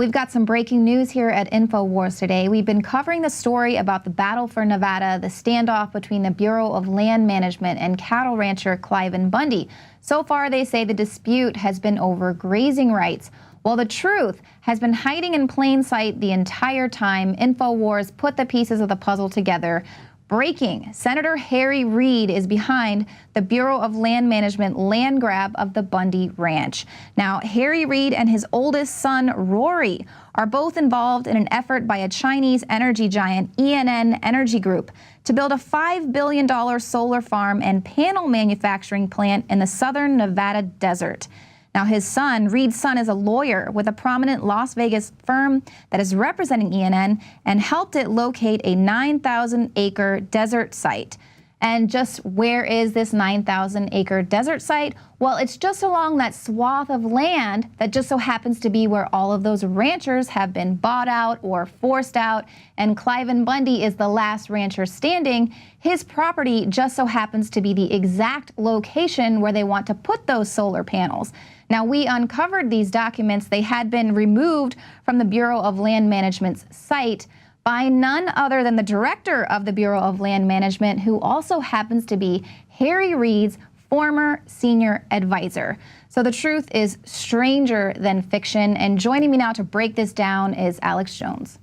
we've got some breaking news here at INFOWARS today. We've been covering the story about the battle for Nevada, the standoff between the Bureau of Land Management and cattle rancher Cliven Bundy. So far, they say the dispute has been over grazing rights. While the truth has been hiding in plain sight the entire time, INFOWARS put the pieces of the puzzle together. Breaking, Senator Harry Reid is behind the Bureau of Land Management land grab of the Bundy Ranch. Now, Harry Reid and his oldest son, Rory, are both involved in an effort by a Chinese energy giant, ENN Energy Group, to build a $5 billion solar farm and panel manufacturing plant in the southern Nevada desert. Now, his son, Reid's son, is a lawyer with a prominent Las Vegas firm that is representing ENN and helped it locate a 9,000-acre desert site. And just where is this 9,000-acre desert site? Well, it's just along that swath of land that just so happens to be where all of those ranchers have been bought out or forced out, and Cliven Bundy is the last rancher standing. His property just so happens to be the exact location where they want to put those solar panels. Now, we uncovered these documents. They had been removed from the Bureau of Land Management's site by none other than the director of the Bureau of Land Management, who also happens to be Harry Reid's former senior advisor. So the truth is stranger than fiction. And joining me now to break this down is Alex Jones.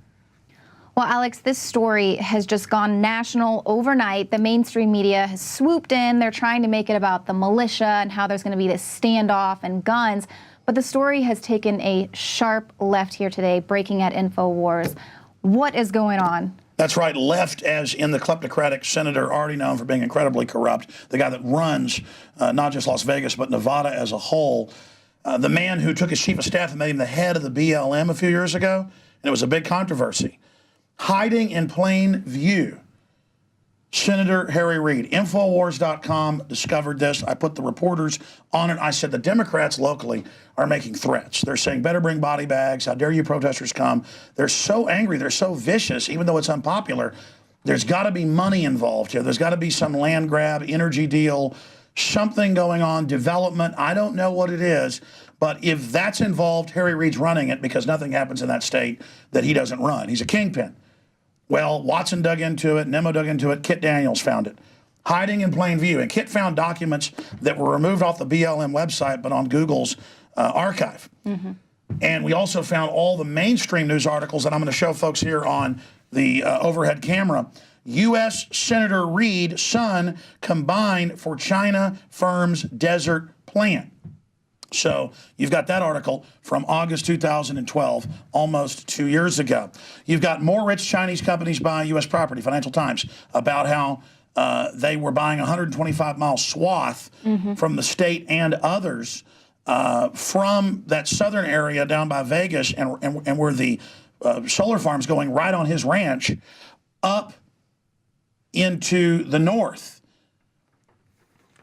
Well, Alex, this story has just gone national overnight. The mainstream media has swooped in. They're trying to make it about the militia and how there's going to be this standoff and guns. But the story has taken a sharp left here today, breaking at INFOWARS. What is going on? That's right, left as in the kleptocratic senator already known for being incredibly corrupt, the guy that runs not just Las Vegas, but Nevada as a whole. The man who took his chief of staff and made him the head of the BLM a few years ago, and it was a big controversy. Hiding in plain view, Senator Harry Reid. INFOWARS.com discovered this. I put the reporters on it. I said the Democrats locally are making threats. They're saying, better bring body bags. How dare you protesters come? They're so angry. They're so vicious, even though it's unpopular. There's got to be money involved here. There's got to be some land grab, energy deal, something going on, development. I don't know what it is. But if that's involved, Harry Reid's running it because nothing happens in that state that he doesn't run. He's a kingpin. Well, Watson dug into it, Nemo dug into it, Kit Daniels found it. Hiding in plain view. And Kit found documents that were removed off the BLM website, but on Google's archive. And we also found all the mainstream news articles that I'm going to show folks here on the overhead camera. U.S. Senator Reid's son combined for China firm's desert plan. So you've got that article from August 2012, almost 2 years ago. You've got more rich Chinese companies buying U.S. property, Financial Times, about how they were buying a 125-mile swath from the state and others from that southern area down by Vegas and where the solar farm's going right on his ranch up into the north.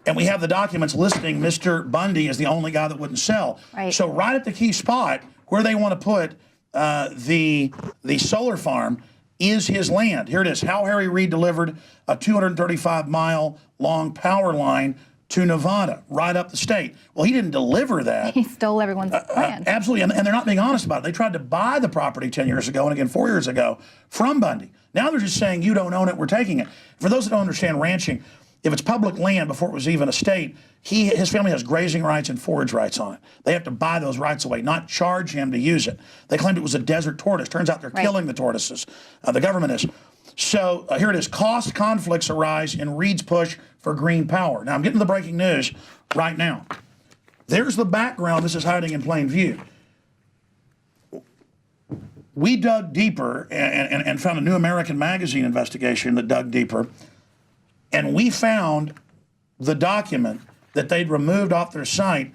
And we have the documents listing Mr. Bundy as the only guy that wouldn't sell. Right. So right at the key spot where they want to put the solar farm is his land. Here it is. How Harry Reid delivered a 235-mile long power line to Nevada, right up the state. Well, he didn't deliver that. He stole everyone's land. Absolutely, and they're not being honest about it. They tried to buy the property 10 years ago and again 4 years ago from Bundy. Now they're just saying, you don't own it, we're taking it. For those that don't understand ranching, if it's public land before it was even a state, his family has grazing rights and forage rights on it. They have to buy those rights away, not charge him to use it. They claimed it was a desert tortoise. Turns out they're killing the tortoises. The government is. So here it is. Cost conflicts arise in Reid's push for green power. Now I'm getting to the breaking news right now. There's the background. This is hiding in plain view. We dug deeper and found a New American Magazine investigation that dug deeper. And we found the document that they'd removed off their site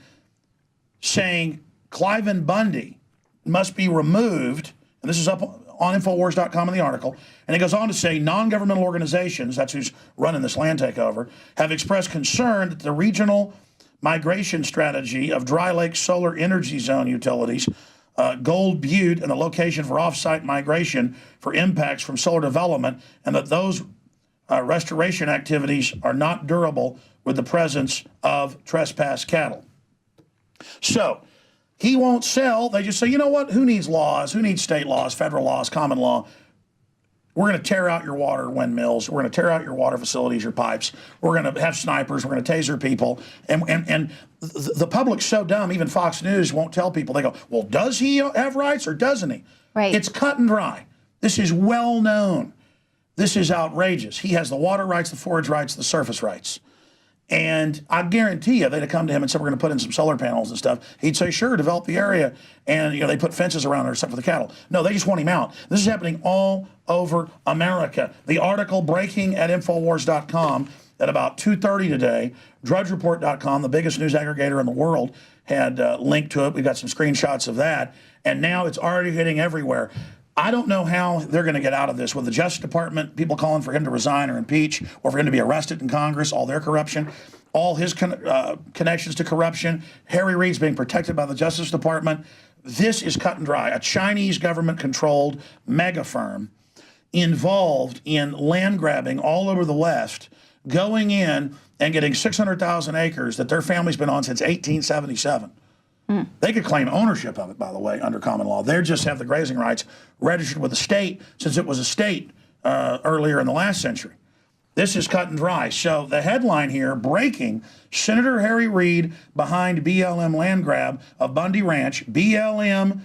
saying Cliven Bundy must be removed. And this is up on INFOWARS.com in the article. And it goes on to say non-governmental organizations, that's who's running this land takeover, have expressed concern that the regional migration strategy of Dry Lake Solar Energy Zone utilities, Gold Butte, and the location for off-site migration for impacts from solar development, and that those restoration activities are not durable with the presence of trespass cattle. So He won't sell. They just say, you know what? Who needs laws? Who needs state laws, federal laws, common law? We're going to tear out your water windmills. We're going to tear out your water facilities, your pipes. We're going to have snipers. We're going to taser people. And the public's so dumb, even Fox News won't tell people. They go, well, does he have rights or doesn't he? Right. It's cut and dry. This is well known. This is outrageous. He has the water rights, the forage rights, the surface rights. And I guarantee you, they'd have come to him and said, we're going to put in some solar panels and stuff. He'd say, sure, develop the area. And, they put fences around there except for the cattle. No, they just want him out. This is happening all over America. The article breaking at INFOWARS.com at about 2:30 today, DrudgeReport.com, the biggest news aggregator in the world, had linked to it. We've got some screenshots of that. And now it's already hitting everywhere. I don't know how they're going to get out of this with the Justice Department, people calling for him to resign or impeach, or for him to be arrested in Congress, all their corruption, all his connections to corruption. Harry Reid's being protected by the Justice Department. This is cut and dry. A Chinese government-controlled mega firm involved in land grabbing all over the West, going in and getting 600,000 acres that their family's been on since 1877. They could claim ownership of it, by the way, under common law. They just have the grazing rights registered with the state since it was a state earlier in the last century. This is cut and dry. So the headline here, breaking, Senator Harry Reid behind BLM land grab of Bundy Ranch. BLM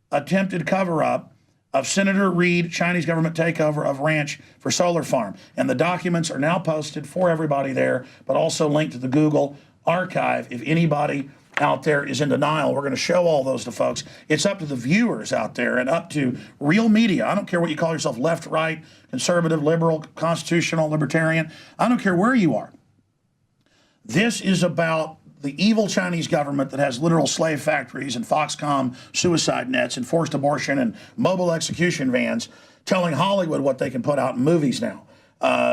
attempted cover-up of Senator Reid, Chinese government takeover of ranch for solar farm. And the documents are now posted for everybody there, but also linked to the Google archive if anybody out there is in denial. We're going to show all those to folks. It's up to the viewers out there and up to real media. I don't care what you call yourself, left, right, conservative, liberal, constitutional, libertarian. I don't care where you are. This is about the evil Chinese government that has literal slave factories and Foxconn suicide nets and forced abortion and mobile execution vans, telling Hollywood what they can put out in movies now,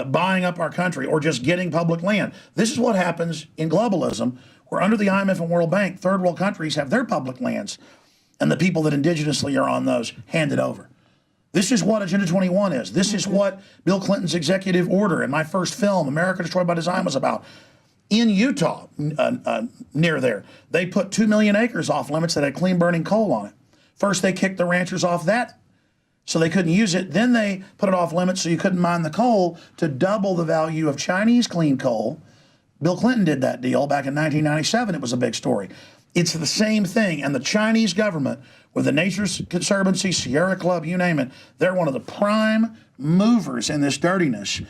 buying up our country or just getting public land. This is what happens in globalism, where under the IMF and World Bank, third world countries have their public lands and the people that indigenously are on those handed over. This is what Agenda 21 is. This is what Bill Clinton's executive order and my first film, America Destroyed by Design, was about. In Utah, near there, they put 2 million acres off limits that had clean burning coal on it. First, they kicked the ranchers off that so they couldn't use it. Then they put it off limits so you couldn't mine the coal to double the value of Chinese clean coal. Bill Clinton did that deal back in 1997. It was a big story. It's the same thing. And the Chinese government, with the Nature's Conservancy, Sierra Club, you name it, they're one of the prime movers in this dirtiness.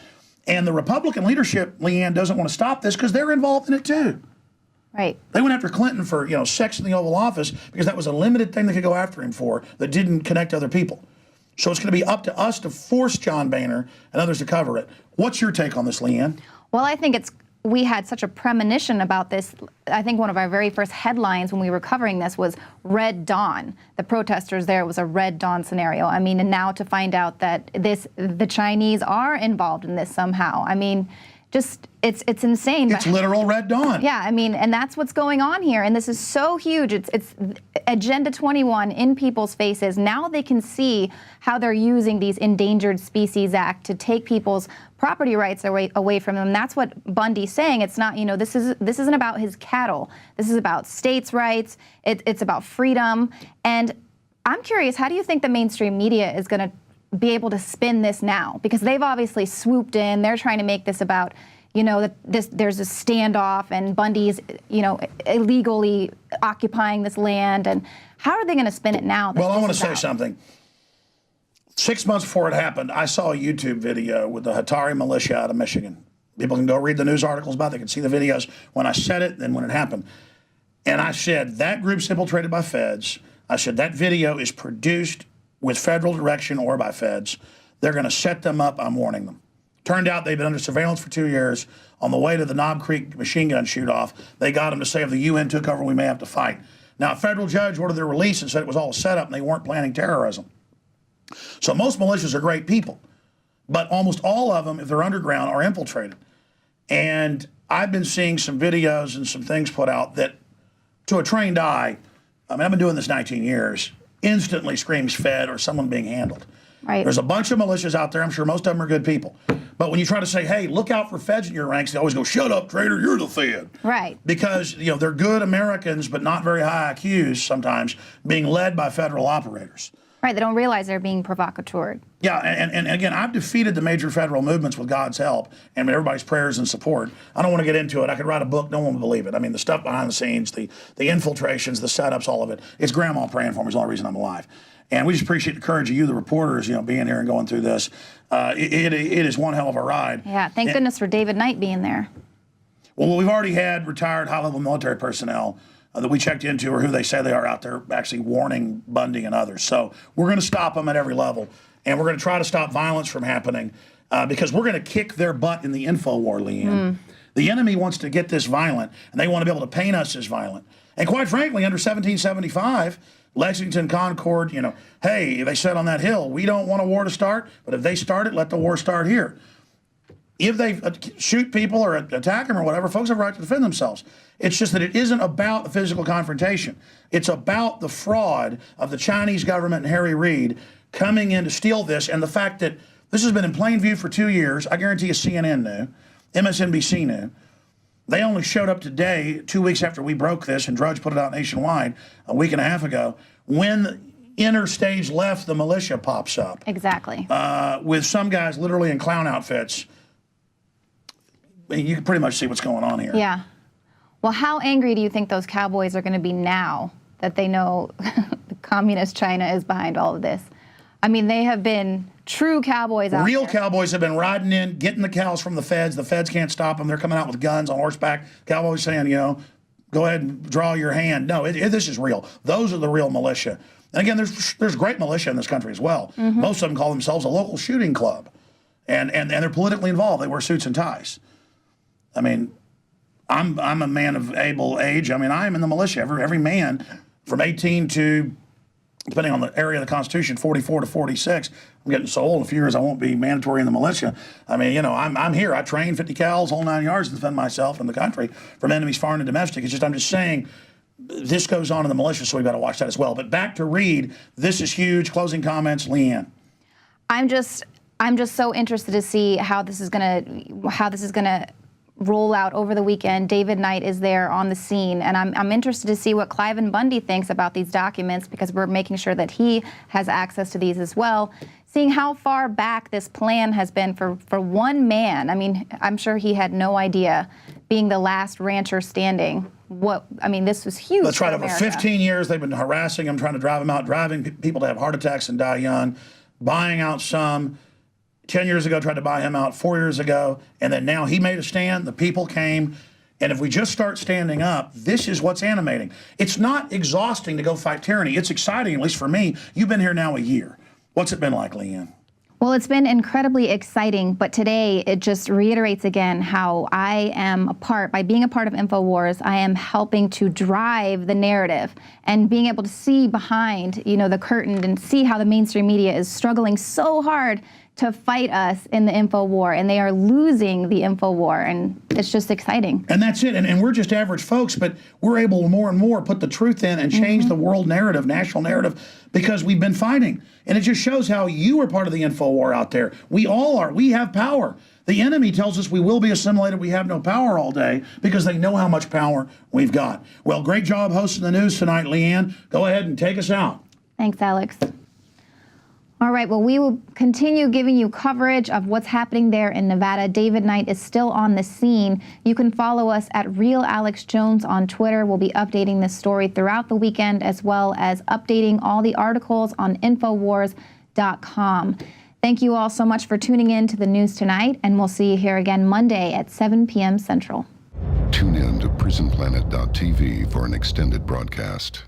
And the Republican leadership, Leanne, doesn't want to stop this because they're involved in it too. Right. They went after Clinton for, sex in the Oval Office because that was a limited thing they could go after him for that didn't connect other people. So it's going to be up to us to force John Boehner and others to cover it. What's your take on this, Leanne? Well, I think we had such a premonition about this. I think one of our very first headlines when we were covering this was Red Dawn. The protesters there was a Red Dawn scenario. I mean, and now to find out that the Chinese are involved in this somehow. I mean, just it's insane. It's literal Red Dawn. Yeah, I mean, and that's what's going on here. And this is so huge. It's Agenda 21 in people's faces. Now they can see how they're using these Endangered Species Act to take people's property rights away from them. That's what Bundy's saying. It's not, this isn't about his cattle. This is about states' rights. It's about freedom. And I'm curious, how do you think the mainstream media is going to be able to spin this now? Because they've obviously swooped in. They're trying to make this about, that there's a standoff and Bundy's, illegally occupying this land. And how are they going to spin it now? Well, I want to say something. 6 months before it happened, I saw a YouTube video with the Hatari militia out of Michigan. People can go read the news articles about it. They can see the videos when I said it and when it happened. And I said, that group's infiltrated by feds. I said, that video is produced with federal direction or by feds. They're going to set them up. I'm warning them. Turned out they've been under surveillance for 2 years. On the way to the Knob Creek machine gun shoot-off, they got them to say if the UN took over, we may have to fight. Now, a federal judge ordered their release and said it was all a setup and they weren't planning terrorism. So most militias are great people, but almost all of them, if they're underground, are infiltrated. And I've been seeing some videos and some things put out that, to a trained eye, I've been doing this 19 years, instantly screams Fed or someone being handled. Right. There's a bunch of militias out there. I'm sure most of them are good people. But when you try to say, hey, look out for feds in your ranks, they always go, shut up, traitor, you're the Fed. Right. Because, they're good Americans, but not very high IQs sometimes, being led by federal operators. Right, they don't realize they're being provocateur. Yeah, and again, I've defeated the major federal movements with God's help and everybody's prayers and support. I don't want to get into it. I could write a book, no one would believe it. I mean, the stuff behind the scenes, the infiltrations, the setups, all of it. It's grandma praying for me is the only reason I'm alive. And we just appreciate the courage of you, the reporters, being here and going through this. It is one hell of a ride. Yeah, thank goodness for David Knight being there. Well, we've already had retired high-level military personnel that we checked into, or who they say they are out there actually warning Bundy and others. So we're going to stop them at every level, and we're going to try to stop violence from happening because we're going to kick their butt in the info war, Leanne. The enemy wants to get this violent, and they want to be able to paint us as violent. And quite frankly, under 1775, Lexington, Concord, hey, they said on that hill, we don't want a war to start, but if they start it, let the war start here. If they shoot people or attack them or whatever, folks have a right to defend themselves. It's just that it isn't about the physical confrontation. It's about the fraud of the Chinese government and Harry Reid coming in to steal this, and the fact that this has been in plain view for 2 years. I guarantee you CNN knew, MSNBC knew. They only showed up today, 2 weeks after we broke this, and Drudge put it out nationwide a week and a half ago, when inner stage left, the militia pops up. Exactly. With some guys literally in clown outfits. You can pretty much see what's going on here. Yeah. Well, how angry do you think those cowboys are going to be now that they know the communist China is behind all of this? I mean, they have been true cowboys out Real there. cowboys have been riding in, getting the cows from the feds. The feds can't stop them. They're coming out with guns on horseback. Cowboys saying, go ahead and draw your hand. No, this is real. Those are the real militia. And again, there's great militia in this country as well. Most of them call themselves a local shooting club. And they're politically involved. They wear suits and ties. I mean, I'm a man of able age. I mean, I am in the militia. Every man from 18 to, depending on the area of the Constitution, 44 to 46. I'm getting so old, in a few years I won't be mandatory in the militia. I mean, I'm here. I train 50 cals, whole 9 yards to defend myself and the country from enemies foreign and domestic. I'm just saying, this goes on in the militia, so we've got to watch that as well. But back to Reid, this is huge. Closing comments, Leanne. I'm just so interested to see how this is gonna roll out over the weekend. David Knight is there on the scene, and I'm interested to see what Cliven Bundy thinks about these documents, because we're making sure that he has access to these as well. Seeing how far back this plan has been for one man. I mean, I'm sure he had no idea, being the last rancher standing. This was huge. That's right. for Over America. 15 years, they've been harassing him, trying to drive him out, driving people to have heart attacks and die young, buying out some. 10 years ago, tried to buy him out, 4 years ago, and then now he made a stand, the people came, and if we just start standing up, this is what's animating. It's not exhausting to go fight tyranny. It's exciting, at least for me. You've been here now a year. What's it been like, Leanne? Well, it's been incredibly exciting, but today it just reiterates again how I am by being a part of InfoWars, I am helping to drive the narrative and being able to see behind, the curtain and see how the mainstream media is struggling so hard to fight us in the info war, and they are losing the info war, and it's just exciting. And that's it, and we're just average folks, but we're able to more and more put the truth in and change the world narrative, national narrative, because we've been fighting. And it just shows how you are part of the info war out there. We all are. We have power. The enemy tells us we will be assimilated, we have no power all day, because they know how much power we've got. Well, great job hosting the news tonight, Leanne. Go ahead and take us out. Thanks, Alex. All right, well, we will continue giving you coverage of what's happening there in Nevada. David Knight is still on the scene. You can follow us at Real Alex Jones on Twitter. We'll be updating this story throughout the weekend, as well as updating all the articles on InfoWars.com. Thank you all so much for tuning in to the news tonight, and we'll see you here again Monday at 7 p.m. Central. Tune in to PrisonPlanet.tv for an extended broadcast.